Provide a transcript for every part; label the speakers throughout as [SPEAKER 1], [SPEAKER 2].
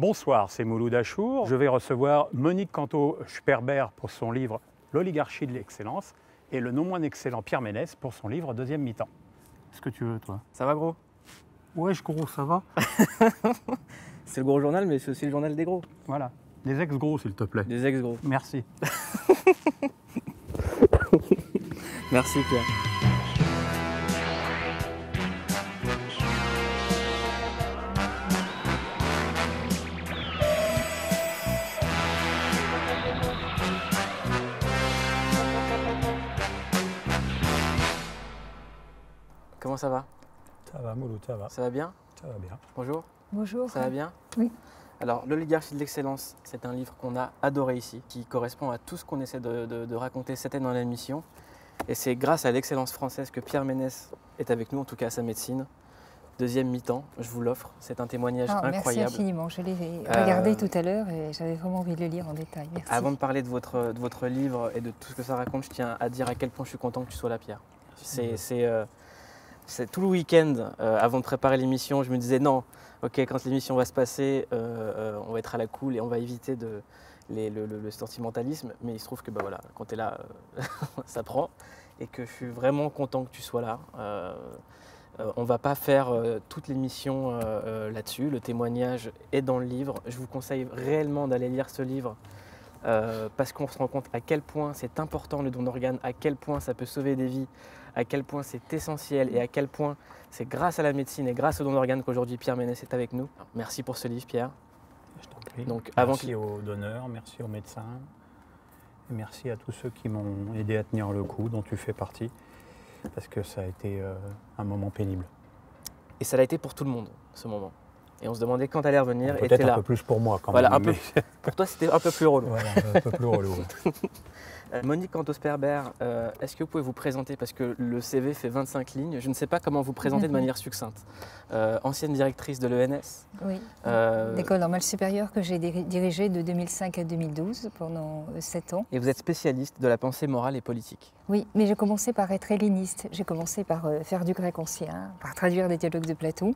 [SPEAKER 1] Bonsoir, c'est Mouloud Achour. Je vais recevoir Monique Canto-Sperber pour son livre L'oligarchie de l'excellence et le non moins excellent Pierre Ménès pour son livre Deuxième mi-temps. Qu'est-ce que tu veux, toi?
[SPEAKER 2] Ça va, gros?
[SPEAKER 1] Ouais, gros, ça va.
[SPEAKER 2] C'est le gros journal, mais c'est aussi le journal des gros.
[SPEAKER 1] Voilà. Des ex-gros, s'il te plaît.
[SPEAKER 2] Des ex-gros.
[SPEAKER 1] Merci.
[SPEAKER 2] Merci, Pierre. Comment ça va?
[SPEAKER 1] Ça va, Mouloud, ça va.
[SPEAKER 2] Ça va bien?
[SPEAKER 1] Ça va bien.
[SPEAKER 2] Bonjour.
[SPEAKER 3] Bonjour.
[SPEAKER 2] Ça va bien?
[SPEAKER 3] Oui.
[SPEAKER 2] Alors, L'oligarchie de l'excellence, c'est un livre qu'on a adoré ici, qui correspond à tout ce qu'on essaie de raconter cette année dans l'émission. Et c'est grâce à l'excellence française que Pierre Ménès est avec nous, en tout cas à sa médecine. Deuxième mi-temps, je vous l'offre. C'est un témoignage incroyable.
[SPEAKER 3] Merci infiniment. Je l'ai regardé tout à l'heure et j'avais vraiment envie de le lire en détail. Merci.
[SPEAKER 2] Avant de parler de votre livre et de tout ce que ça raconte, je tiens à dire à quel point je suis content que tu sois là, Pierre. C'est tout le week-end, avant de préparer l'émission, je me disais non, ok, quand l'émission va se passer, on va être à la cool et on va éviter le sentimentalisme. Mais il se trouve que bah, voilà, quand tu es là, ça prend. Et que je suis vraiment content que tu sois là. On ne va pas faire toute l'émission là-dessus. Le témoignage est dans le livre. Je vous conseille réellement d'aller lire ce livre parce qu'on se rend compte à quel point c'est important le don d'organes, à quel point ça peut sauver des vies, à quel point c'est essentiel et à quel point c'est grâce à la médecine et grâce au don d'organes qu'aujourd'hui Pierre Ménès est avec nous. Merci pour ce livre, Pierre.
[SPEAKER 1] Je t'en prie.
[SPEAKER 2] Donc,
[SPEAKER 1] merci aux donneurs, merci aux médecins. Et merci à tous ceux qui m'ont aidé à tenir le coup, dont tu fais partie, parce que ça a été un moment pénible.
[SPEAKER 2] Et ça l'a été pour tout le monde, ce moment. Et on se demandait quand allait revenir.
[SPEAKER 1] Peut-être un peu plus pour moi quand
[SPEAKER 2] voilà,
[SPEAKER 1] même.
[SPEAKER 2] Pour toi, c'était un peu plus relou.
[SPEAKER 1] Voilà, un peu plus relou.
[SPEAKER 2] Monique Canto-Sperber, est-ce que vous pouvez vous présenter? Parce que le CV fait 25 lignes. Je ne sais pas comment vous présenter de manière succincte. Ancienne directrice de l'ENS.
[SPEAKER 3] Oui, l'école normale supérieure que j'ai dirigée de 2005 à 2012 pendant 7 ans.
[SPEAKER 2] Et vous êtes spécialiste de la pensée morale et politique.
[SPEAKER 3] Oui, mais j'ai commencé par être helléniste. J'ai commencé par faire du grec ancien, par traduire des dialogues de Platon.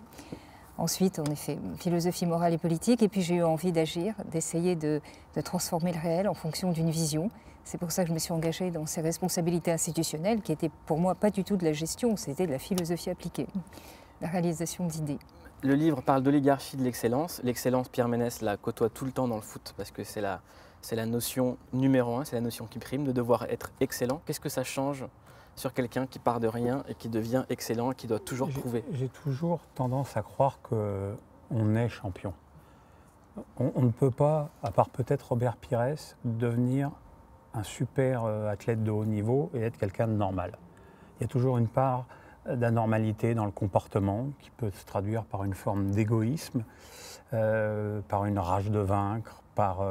[SPEAKER 3] Ensuite, on a fait philosophie morale et politique. Et puis j'ai eu envie d'agir, d'essayer de transformer le réel en fonction d'une vision. C'est pour ça que je me suis engagée dans ces responsabilités institutionnelles qui étaient pour moi pas du tout de la gestion, c'était de la philosophie appliquée, la réalisation d'idées.
[SPEAKER 2] Le livre parle d'oligarchie de l'excellence. L'excellence, Pierre Ménès la côtoie tout le temps dans le foot parce que c'est la notion numéro 1, c'est la notion qui prime, de devoir être excellent. Qu'est-ce que ça change sur quelqu'un qui part de rien et qui devient excellent et qui doit toujours prouver?
[SPEAKER 1] J'ai toujours tendance à croire qu'on est champion. On ne peut pas, à part peut-être Robert Pires, devenir un super athlète de haut niveau et être quelqu'un de normal. Il y a toujours une part d'anormalité dans le comportement qui peut se traduire par une forme d'égoïsme, par une rage de vaincre, par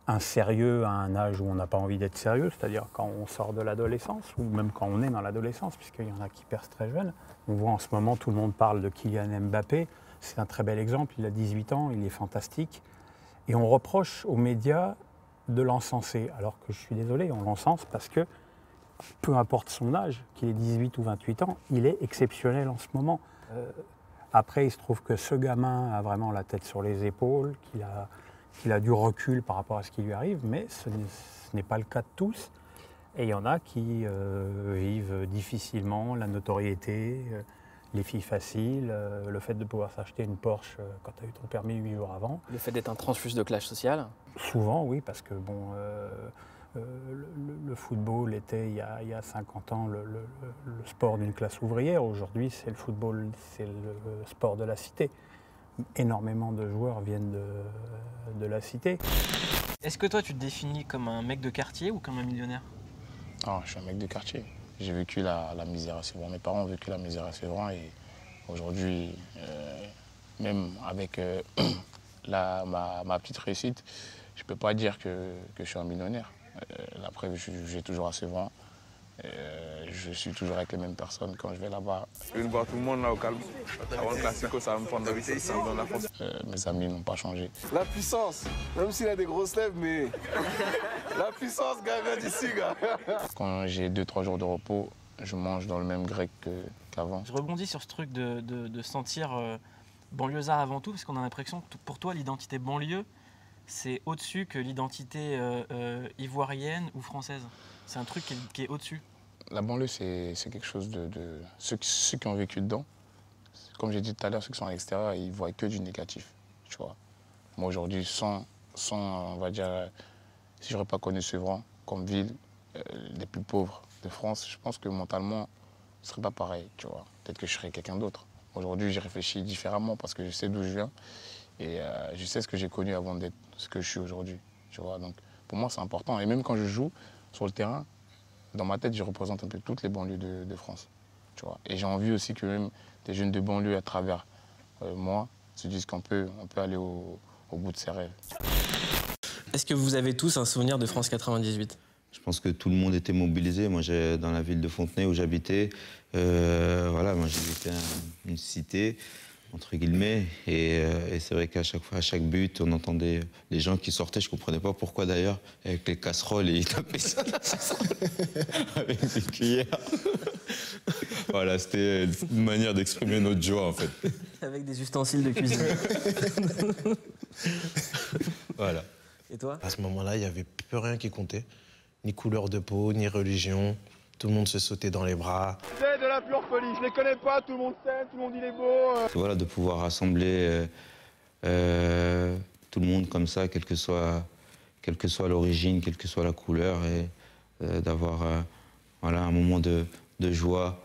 [SPEAKER 1] un sérieux à un âge où on n'a pas envie d'être sérieux, c'est-à-dire quand on sort de l'adolescence ou même quand on est dans l'adolescence, puisqu'il y en a qui percent très jeunes. On voit en ce moment, tout le monde parle de Kylian Mbappé, c'est un très bel exemple, il a 18 ans, il est fantastique. Et on reproche aux médias de l'encenser, alors que je suis désolé, on l'encense parce que, peu importe son âge, qu'il ait 18 ou 28 ans, il est exceptionnel en ce moment. Après, il se trouve que ce gamin a vraiment la tête sur les épaules, qu'il a du recul par rapport à ce qui lui arrive, mais ce n'est pas le cas de tous. Et il y en a qui vivent difficilement la notoriété, les filles faciles, le fait de pouvoir s'acheter une Porsche quand tu as eu ton permis 8 jours avant.
[SPEAKER 2] Le fait d'être un transfuge de clash social?
[SPEAKER 1] Souvent, oui, parce que bon, le football était, il y a 50 ans, le sport d'une classe ouvrière. Aujourd'hui, c'est le football, c'est le sport de la cité. Énormément de joueurs viennent de la cité.
[SPEAKER 2] Est-ce que toi, tu te définis comme un mec de quartier ou comme un millionnaire?
[SPEAKER 4] Non, je suis un mec de quartier. J'ai vécu la misère à Sévran. Mes parents ont vécu la misère à Sévran et aujourd'hui, même avec ma petite réussite, je ne peux pas dire que je suis un millionnaire. La preuve, j'ai toujours à Sévran. Je suis toujours avec les mêmes personnes quand je vais là-bas.
[SPEAKER 5] Je viens de voir tout le monde là au calme. Avant le classico, ça va me prendre ça me donne la force.
[SPEAKER 4] Mes amis n'ont pas changé.
[SPEAKER 5] La puissance, même s'il a des grosses lèvres, mais la puissance, gars, vient d'ici, gars.
[SPEAKER 4] Quand j'ai 2-3 jours de repos, je mange dans le même grec qu'avant.
[SPEAKER 2] Je rebondis sur ce truc de sentir banlieusard avant tout, parce qu'on a l'impression que pour toi, l'identité banlieue, c'est au-dessus que l'identité ivoirienne ou française. C'est un truc qui est au-dessus.
[SPEAKER 4] La banlieue, c'est quelque chose de... Ceux qui ont vécu dedans, comme j'ai dit tout à l'heure, ceux qui sont à l'extérieur, ils voient que du négatif, tu vois. Moi, aujourd'hui, sans, on va dire, si je n'aurais pas connu Sevran comme ville les plus pauvres de France, je pense que mentalement, ce ne serait pas pareil, tu vois. Peut-être que je serais quelqu'un d'autre. Aujourd'hui, j'ai réfléchi différemment parce que je sais d'où je viens et je sais ce que j'ai connu avant d'être ce que je suis aujourd'hui, tu vois. Donc, pour moi, c'est important. Et même quand je joue sur le terrain, dans ma tête, je représente un peu toutes les banlieues de France, tu vois. Et j'ai envie aussi que même des jeunes de banlieue, à travers moi, se disent qu'on peut aller au bout de ses rêves.
[SPEAKER 2] Est-ce que vous avez tous un souvenir de France 98 ?
[SPEAKER 6] Je pense que tout le monde était mobilisé. Moi, dans la ville de Fontenay où j'habitais, voilà, moi j'habitais une cité, entre guillemets, et c'est vrai qu'à chaque fois, à chaque but, on entendait les gens qui sortaient. Je comprenais pas pourquoi d'ailleurs, avec les casseroles, et ils tapaient sur la casserole avec des cuillères. Voilà, c'était une manière d'exprimer notre joie, en fait.
[SPEAKER 2] Avec des ustensiles de cuisine.
[SPEAKER 6] Voilà.
[SPEAKER 2] Et toi ?
[SPEAKER 7] À ce moment-là, il n'y avait plus rien qui comptait. Ni couleur de peau, ni religion. Tout le monde se sautait dans les bras.
[SPEAKER 5] C'est de la pure folie. Je les connais pas, tout le monde s'aime, tout le monde il est beau.
[SPEAKER 6] Voilà, de pouvoir rassembler tout le monde comme ça, quelle que soit l'origine, quelle que soit la couleur, et d'avoir voilà, un moment de joie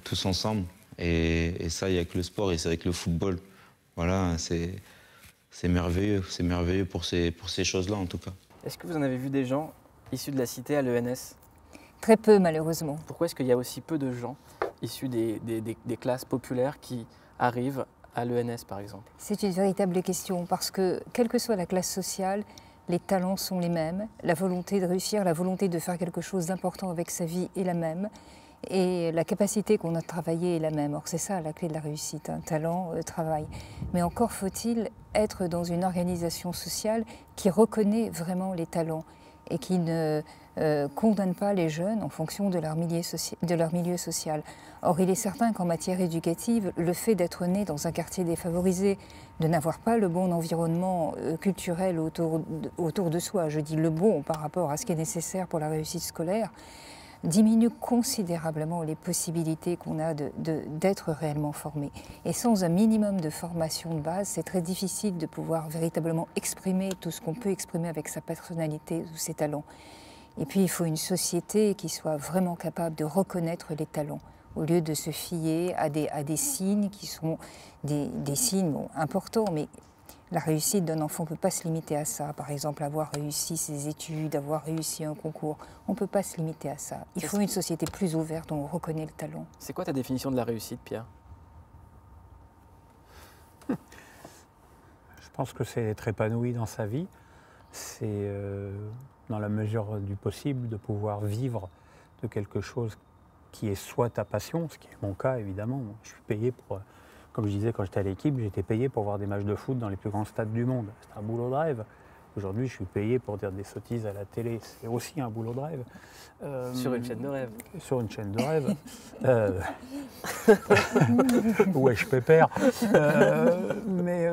[SPEAKER 6] tous ensemble. Et ça, il n'y a que le sport et c'est avec le football. Voilà, c'est merveilleux pour ces choses-là en tout cas.
[SPEAKER 2] Est-ce que vous en avez vu des gens issus de la cité à l'ENS ?
[SPEAKER 3] Très peu, malheureusement.
[SPEAKER 2] Pourquoi est-ce qu'il y a aussi peu de gens issus des classes populaires qui arrivent à l'ENS, par exemple ?
[SPEAKER 3] C'est une véritable question parce que, quelle que soit la classe sociale, les talents sont les mêmes, la volonté de réussir, la volonté de faire quelque chose d'important avec sa vie est la même et la capacité qu'on a de travailler est la même. Or, c'est ça la clé de la réussite, un talent, travail. Mais encore faut-il être dans une organisation sociale qui reconnaît vraiment les talents et qui ne condamne pas les jeunes en fonction de leur milieu social. Or, il est certain qu'en matière éducative, le fait d'être né dans un quartier défavorisé, de n'avoir pas le bon environnement culturel autour de soi, je dis le bon par rapport à ce qui est nécessaire pour la réussite scolaire, diminue considérablement les possibilités qu'on a d'être réellement formé. Et sans un minimum de formation de base, c'est très difficile de pouvoir véritablement exprimer tout ce qu'on peut exprimer avec sa personnalité ou ses talents. Et puis il faut une société qui soit vraiment capable de reconnaître les talents, au lieu de se fier à des signes qui sont des signes importants, mais la réussite d'un enfant ne peut pas se limiter à ça. Par exemple, avoir réussi ses études, avoir réussi un concours, on ne peut pas se limiter à ça. Il faut une société plus ouverte où on reconnaît le talent.
[SPEAKER 2] C'est quoi ta définition de la réussite, Pierre ?
[SPEAKER 1] Je pense que c'est être épanoui dans sa vie. C'est, dans la mesure du possible, de pouvoir vivre de quelque chose qui est soit ta passion, ce qui est mon cas évidemment. Je suis payé pour... Comme je disais, quand j'étais à l'équipe, j'étais payé pour voir des matchs de foot dans les plus grands stades du monde. C'est un boulot de rêve. Aujourd'hui, je suis payé pour dire des sottises à la télé. C'est aussi un boulot de rêve.
[SPEAKER 2] Sur une chaîne de rêve.
[SPEAKER 1] Sur une chaîne de rêve. Wesh pépère. Mais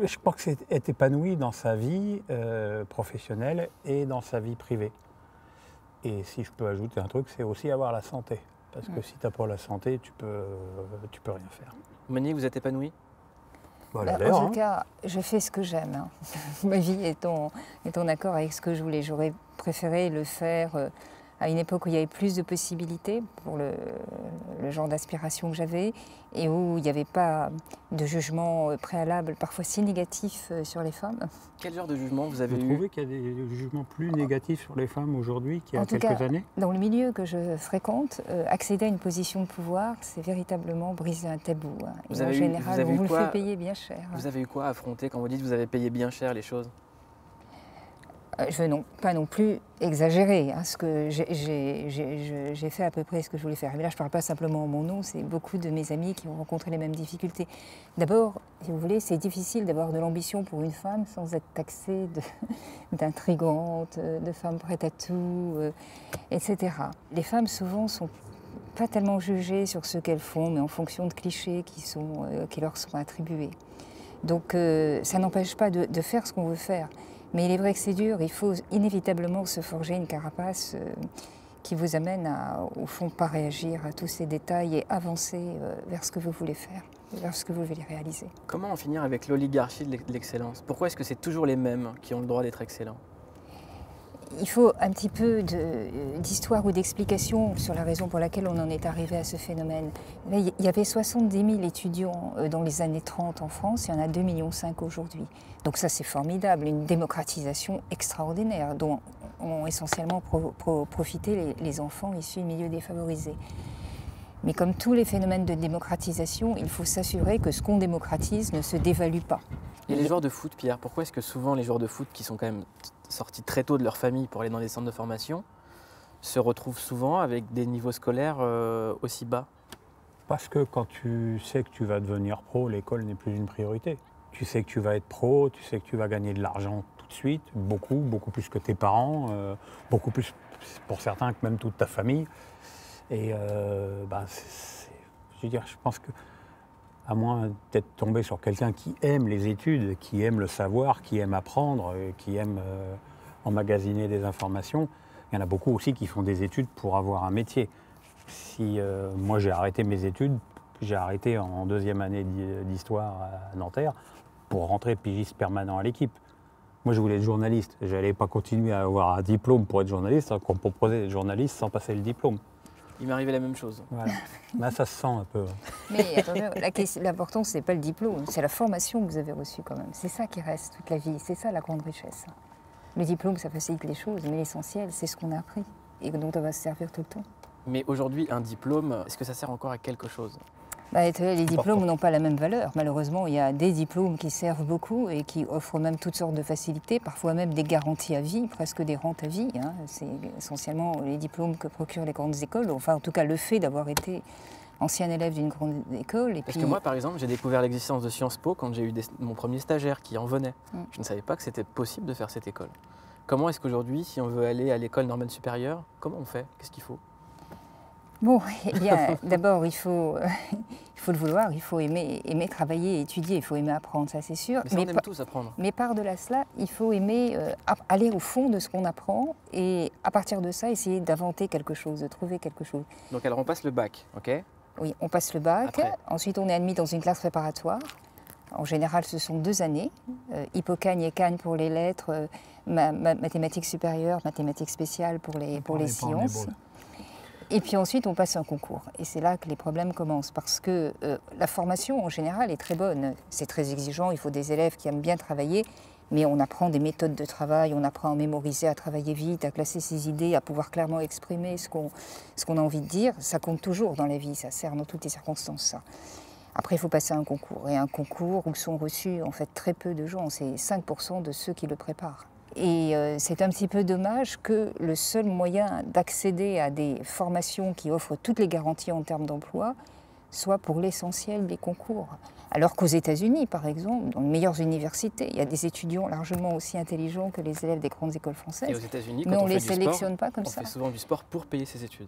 [SPEAKER 1] je crois que c'est être épanoui dans sa vie professionnelle et dans sa vie privée. Et si je peux ajouter un truc, c'est aussi avoir la santé. Parce que si tu n'as pas la santé, tu peux rien faire.
[SPEAKER 2] Mani, vous êtes épanoui ?
[SPEAKER 1] Voilà,
[SPEAKER 3] en tout cas, je fais ce que j'aime. Hein. Ma vie est en accord avec ce que je voulais. J'aurais préféré le faire à une époque où il y avait plus de possibilités pour le genre d'aspiration que j'avais et où il n'y avait pas de jugement préalable, parfois si négatif sur les femmes.
[SPEAKER 2] Quel genre de jugement vous avez eu ?
[SPEAKER 1] Vous trouvez qu'il y a des jugements plus négatifs sur les femmes aujourd'hui qu'il y a quelques années ?
[SPEAKER 3] Dans le milieu que je fréquente, accéder à une position de pouvoir, c'est véritablement briser un tabou. Hein. Et en général, on vous le fait payer bien cher.
[SPEAKER 2] Vous avez eu quoi à affronter quand vous dites que vous avez payé bien cher les choses ?
[SPEAKER 3] Je veux pas non plus exagérer, hein, ce que j'ai fait à peu près ce que je voulais faire. Mais là, je ne parle pas simplement en mon nom, c'est beaucoup de mes amis qui ont rencontré les mêmes difficultés. D'abord, si vous voulez, c'est difficile d'avoir de l'ambition pour une femme sans être taxée d'intrigante, de femme prête à tout, etc. Les femmes, souvent, sont pas tellement jugées sur ce qu'elles font, mais en fonction de clichés qui leur sont attribués. Donc ça n'empêche pas de faire ce qu'on veut faire. Mais il est vrai que c'est dur, il faut inévitablement se forger une carapace qui vous amène à, au fond, pas réagir à tous ces détails et avancer vers ce que vous voulez faire, vers ce que vous voulez réaliser.
[SPEAKER 2] Comment en finir avec l'oligarchie de l'excellence? Pourquoi est-ce que c'est toujours les mêmes qui ont le droit d'être excellents?
[SPEAKER 3] Il faut un petit peu d'histoire ou d'explication sur la raison pour laquelle on en est arrivé à ce phénomène. Là, il y avait 70 000 étudiants dans les années 30 en France, il y en a 2,5 millions aujourd'hui. Donc ça, c'est formidable, une démocratisation extraordinaire dont ont essentiellement profité les enfants issus de milieux défavorisés. Mais comme tous les phénomènes de démocratisation, il faut s'assurer que ce qu'on démocratise ne se dévalue pas.
[SPEAKER 2] Et les joueurs de foot, Pierre, pourquoi est-ce que souvent les joueurs de foot qui sont quand même sortis très tôt de leur famille pour aller dans des centres de formation se retrouvent souvent avec des niveaux scolaires aussi bas?
[SPEAKER 1] Parce que quand tu sais que tu vas devenir pro, l'école n'est plus une priorité. Tu sais que tu vas être pro, tu sais que tu vas gagner de l'argent tout de suite, beaucoup plus que tes parents, beaucoup plus pour certains que même toute ta famille. Et je veux dire, je pense que, à moins d'être tombé sur quelqu'un qui aime les études, qui aime le savoir, qui aime apprendre, qui aime emmagasiner des informations, il y en a beaucoup aussi qui font des études pour avoir un métier. Si moi j'ai arrêté mes études, j'ai arrêté en deuxième année d'histoire à Nanterre pour rentrer pigiste permanent à l'équipe. Moi je voulais être journaliste, je n'allais pas continuer à avoir un diplôme pour être journaliste, qu'on me proposait d'être journaliste sans passer le diplôme.
[SPEAKER 2] Il m'est arrivé la même chose.
[SPEAKER 1] Voilà. Là, ça se sent un peu.
[SPEAKER 3] Mais attendez, l'important, ce n'est pas le diplôme, c'est la formation que vous avez reçue quand même. C'est ça qui reste toute la vie, c'est ça la grande richesse. Le diplôme, ça facilite les choses, mais l'essentiel, c'est ce qu'on a appris et dont on va se servir tout le temps.
[SPEAKER 2] Mais aujourd'hui, un diplôme, est-ce que ça sert encore à quelque chose?
[SPEAKER 3] Les diplômes n'ont pas la même valeur. Malheureusement, il y a des diplômes qui servent beaucoup et qui offrent même toutes sortes de facilités, parfois même des garanties à vie, presque des rentes à vie. Hein. C'est essentiellement les diplômes que procurent les grandes écoles, enfin en tout cas le fait d'avoir été ancien élève d'une grande école.
[SPEAKER 2] Parce que moi, par exemple, j'ai découvert l'existence de Sciences Po quand j'ai eu mon premier stagiaire qui en venait. Je ne savais pas que c'était possible de faire cette école. Comment est-ce qu'aujourd'hui, si on veut aller à l'école normale supérieure, comment on fait? Qu'est-ce qu'il faut?
[SPEAKER 3] Bon, eh bien, d'abord, il faut le vouloir, il faut aimer travailler, étudier, il faut aimer apprendre, ça c'est sûr.
[SPEAKER 2] Mais ça, on aime tous apprendre.
[SPEAKER 3] Mais par-delà cela, il faut aimer aller au fond de ce qu'on apprend et à partir de ça, essayer d'inventer quelque chose, de trouver quelque chose.
[SPEAKER 2] Donc alors on passe le bac, ok?
[SPEAKER 3] Oui, on passe le bac,
[SPEAKER 2] après.
[SPEAKER 3] Ensuite on est admis dans une classe préparatoire. En général, ce sont 2 années, Hippocagne et Cagne pour les lettres, mathématiques supérieures, mathématiques spéciales pour les sciences. Et puis ensuite, on passe un concours. Et c'est là que les problèmes commencent, parce que la formation, en général, est très bonne. C'est très exigeant, il faut des élèves qui aiment bien travailler, mais on apprend des méthodes de travail, on apprend à mémoriser, à travailler vite, à classer ses idées, à pouvoir clairement exprimer ce qu'on a envie de dire. Ça compte toujours dans la vie, ça sert dans toutes les circonstances, ça. Après, il faut passer un concours, et un concours où sont reçus en fait très peu de gens, c'est 5% de ceux qui le préparent. Et c'est un petit peu dommage que le seul moyen d'accéder à des formations qui offrent toutes les garanties en termes d'emploi soit pour l'essentiel des concours. Alors qu'aux États-Unis, par exemple, dans les meilleures universités, il y a des étudiants largement aussi intelligents que les élèves des grandes écoles françaises.
[SPEAKER 2] Et aux États-Unis,
[SPEAKER 3] mais on ne les sélectionne pas comme ça.
[SPEAKER 2] On fait souvent du sport pour payer ses études.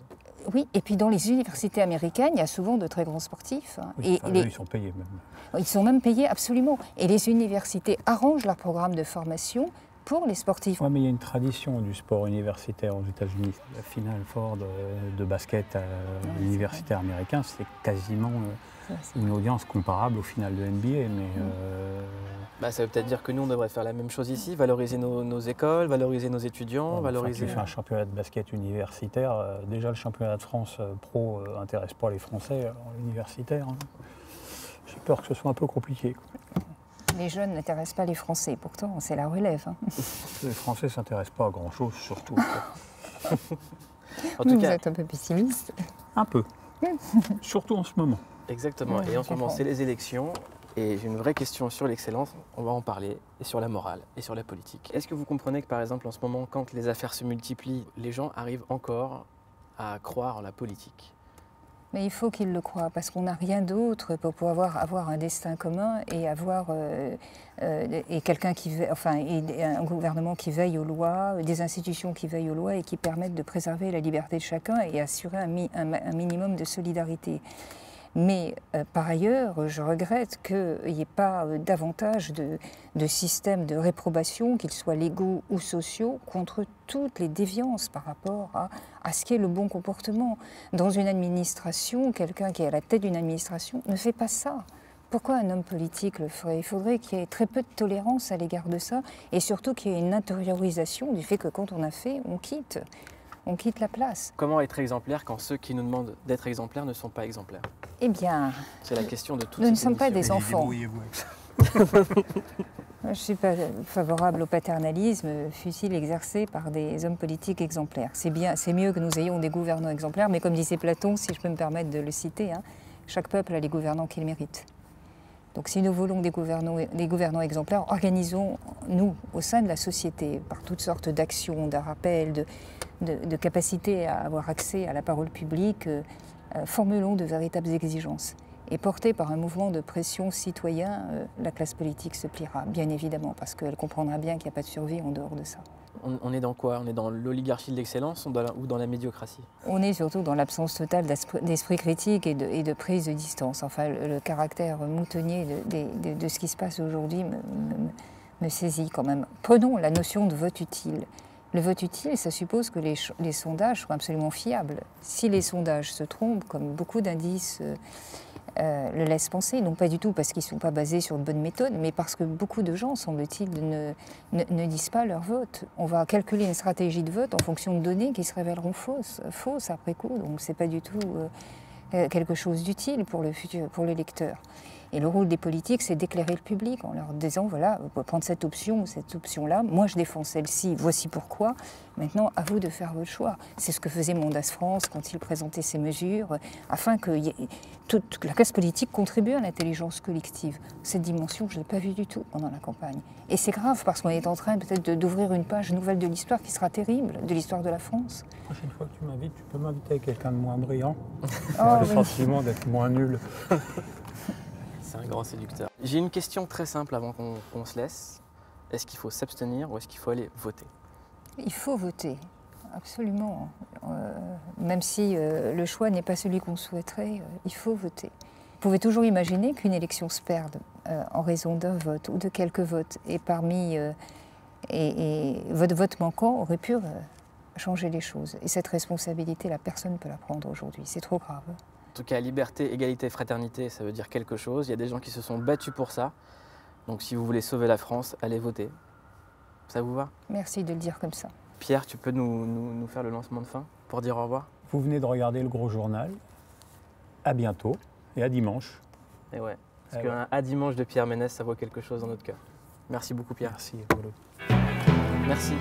[SPEAKER 3] Oui, et puis dans les universités américaines, il y a souvent de très grands sportifs.
[SPEAKER 1] Oui, ils sont payés même.
[SPEAKER 3] Ils sont même payés, absolument. Et les universités arrangent leur programme de formation pour les sportifs.
[SPEAKER 1] Oui, mais il y a une tradition du sport universitaire aux États-Unis. La finale Ford de basket à l'universitaire américain, c'est quasiment une audience comparable au finales de NBA. Mais
[SPEAKER 2] ça veut peut-être dire que nous, on devrait faire la même chose ici, valoriser nos écoles, valoriser nos étudiants, valoriser...
[SPEAKER 1] Tu fais un championnat de basket universitaire, déjà le championnat de France pro n'intéresse pas les Français universitaires. Hein. J'ai peur que ce soit un peu compliqué.
[SPEAKER 3] Les jeunes n'intéressent pas les Français, pourtant c'est la relève. Hein.
[SPEAKER 1] Les Français ne s'intéressent pas à grand-chose, surtout.
[SPEAKER 3] En tout cas, vous êtes un peu pessimiste.
[SPEAKER 1] Un peu. Surtout en ce moment.
[SPEAKER 2] Exactement. Et en ce moment, c'est les élections. Et j'ai une vraie question sur l'excellence, on va en parler, et sur la morale, et sur la politique. Est-ce que vous comprenez que par exemple, en ce moment, quand les affaires se multiplient, les gens arrivent encore à croire en la politique?
[SPEAKER 3] Mais il faut qu'ils le croient, parce qu'on n'a rien d'autre pour pouvoir avoir un destin commun et avoir et quelqu'un et un gouvernement qui veille aux lois, des institutions qui veillent aux lois et qui permettent de préserver la liberté de chacun et assurer un minimum de solidarité. Mais par ailleurs, je regrette qu'il n'y ait pas davantage de systèmes de réprobation, qu'ils soient légaux ou sociaux, contre toutes les déviances par rapport à ce qu'est le bon comportement. Dans une administration, quelqu'un qui est à la tête d'une administration ne fait pas ça. Pourquoi un homme politique le ferait? Il faudrait qu'il y ait très peu de tolérance à l'égard de ça, et surtout qu'il y ait une intériorisation du fait que quand on a fait, on quitte. On quitte la place.
[SPEAKER 2] Comment être exemplaire quand ceux qui nous demandent d'être exemplaires ne sont pas exemplaires?
[SPEAKER 3] Eh bien,
[SPEAKER 2] c'est la question de toutes
[SPEAKER 3] nous ne
[SPEAKER 2] ces
[SPEAKER 3] sommes pas
[SPEAKER 2] émissions.
[SPEAKER 3] des enfants. Je ne suis pas favorable au paternalisme, fût-il exercé par des hommes politiques exemplaires. C'est bien, c'est mieux que nous ayons des gouvernants exemplaires, mais comme disait Platon, si je peux me permettre de le citer, chaque peuple a les gouvernants qu'il mérite. Donc si nous voulons des gouvernants exemplaires, organisons-nous au sein de la société, par toutes sortes d'actions, de rappels, de capacités à avoir accès à la parole publique, formulons de véritables exigences. Et portée par un mouvement de pression citoyen, la classe politique se pliera, bien évidemment, parce qu'elle comprendra bien qu'il n'y a pas de survie en dehors de ça.
[SPEAKER 2] On est dans quoi? On est dans l'oligarchie de l'excellence ou dans la médiocratie? On
[SPEAKER 3] est surtout dans l'absence totale d'esprit critique et de prise de distance. Enfin, le caractère moutonnier de ce qui se passe aujourd'hui me saisit quand même. Prenons la notion de vote utile. Le vote utile, ça suppose que les sondages soient absolument fiables. Si les sondages se trompent, comme beaucoup d'indices le laissent penser, non pas du tout parce qu'ils ne sont pas basés sur de bonnes méthodes, mais parce que beaucoup de gens, semble-t-il, ne disent pas leur vote. On va calculer une stratégie de vote en fonction de données qui se révéleront fausses après coup, donc ce n'est pas du tout quelque chose d'utile pour le lecteur. Et le rôle des politiques, c'est d'éclairer le public en leur disant, voilà, vous pouvez prendre cette option ou cette option-là, moi je défends celle-ci, voici pourquoi, maintenant à vous de faire votre choix. C'est ce que faisait Mandas France quand il présentait ses mesures, afin que toute la classe politique contribue à l'intelligence collective. Cette dimension, je ne l'ai pas vue du tout pendant la campagne. Et c'est grave parce qu'on est en train peut-être d'ouvrir une page nouvelle de l'histoire qui sera terrible, de l'histoire de la France.
[SPEAKER 1] La prochaine fois que tu m'invites, tu peux m'inviter avec quelqu'un de moins brillant.
[SPEAKER 3] Oh,
[SPEAKER 1] le sentiment d'être moins nul.
[SPEAKER 2] C'est un grand séducteur. J'ai une question très simple avant qu'on se laisse. Est-ce qu'il faut s'abstenir ou est-ce qu'il faut aller voter?
[SPEAKER 3] Il faut voter, absolument. Même si le choix n'est pas celui qu'on souhaiterait, il faut voter. Vous pouvez toujours imaginer qu'une élection se perde en raison d'un vote ou de quelques votes. Et votre vote manquant aurait pu changer les choses. Et cette responsabilité-là, personne ne peut la prendre aujourd'hui. C'est trop grave.
[SPEAKER 2] En tout cas, liberté, égalité, fraternité, ça veut dire quelque chose. Il y a des gens qui se sont battus pour ça. Donc si vous voulez sauver la France, allez voter. Ça vous va?
[SPEAKER 3] Merci de le dire comme ça.
[SPEAKER 2] Pierre, tu peux nous faire le lancement de fin pour dire au revoir?
[SPEAKER 1] Vous venez de regarder le Gros Journal. À bientôt et à dimanche.
[SPEAKER 2] Et ouais, parce qu'un à dimanche de Pierre Ménès, ça vaut quelque chose dans notre cœur. Merci beaucoup Pierre.
[SPEAKER 1] Merci Paulo.
[SPEAKER 2] Merci.